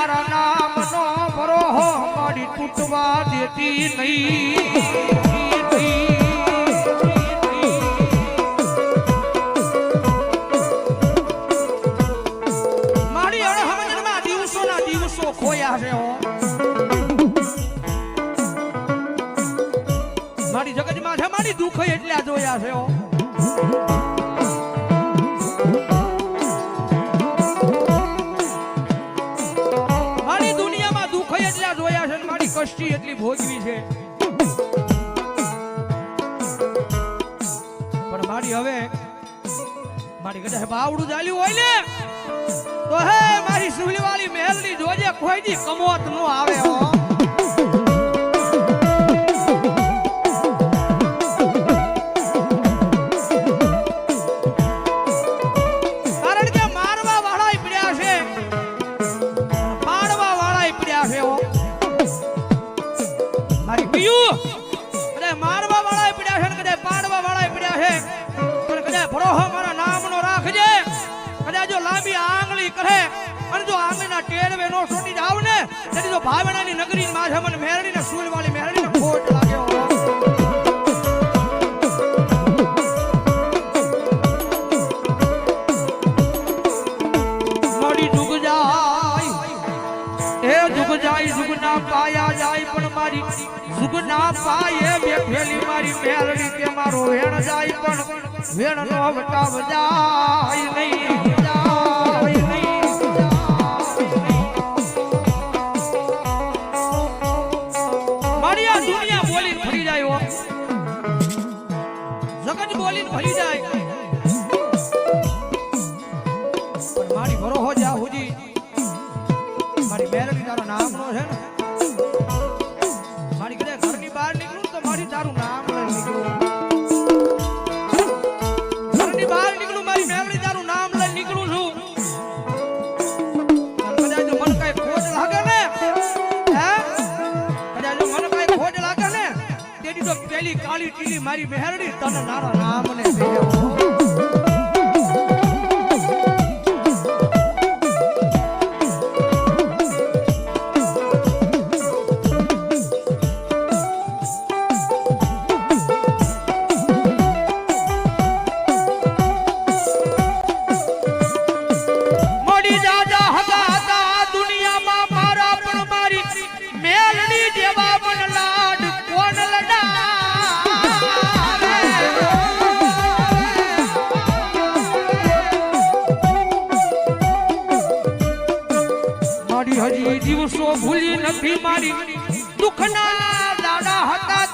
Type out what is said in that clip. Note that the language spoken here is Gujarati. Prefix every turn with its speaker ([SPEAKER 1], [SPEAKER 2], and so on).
[SPEAKER 1] તારા નામનો ભરોહો મારી તૂટવા દેતી નહીં મારી અણહમજમાં દિવસોના દિવસો ખોયા છે હો મારી જગતમાં છે મારી દુઃખ એટલા જોયા છે હો મારી દુનિયામાં દુઃખ એટલા જોયા છે મારી કષ્ટી એટલી ભોગવી છે પણ મારી હવે મારી કદાચ બાવડું ચાલ્યું હોય ને તો હે મારી સુલીવાળી મહેલની જોજે કોઈ દી કમોત નો આવે હો ટેરવે નો છોડી જાવ ને તેથી તો ભાવનાની નગરી માં છે મને મેરડીને સુલવાળી મેરડીને ખોટ લાગ્યો મારી જુગ જાય એ જુગ જાય જુગ ના પાયા જાય પણ મારી જુગ ના પાયે બેઠેલી મારી મેરડી કે મારો વેણ જાય પણ વેણ નો વટાવ જાય નહીં જગત બોલીને ભરી જાય પણ મારી ભરોહો જ્યાં હુજી મારી મેરડી તારા નામનો છે ને મારી કદાચ ઘરની બહાર નીકળું તો મારી તારું નામ લઈ નીકળું ઘરની બહાર નીકળું મારી મેરડી તારું નામ લઈ નીકળું છું કદાચ જો મને કઈ ખોટ લાગે ને હે કદાચ જો મને કઈ ખોટ લાગે ને તેની તો પેલી કાળી ટીલી મારી મેરડી તને નારા નામ ને મોડી દાદા હતા દુનિયામાં મારા પણ મારી મેલડી જેવા મન લાડ કોણ લડા હજી દિવસો ભૂલી નથી મારી દુઃખના દાડા હતા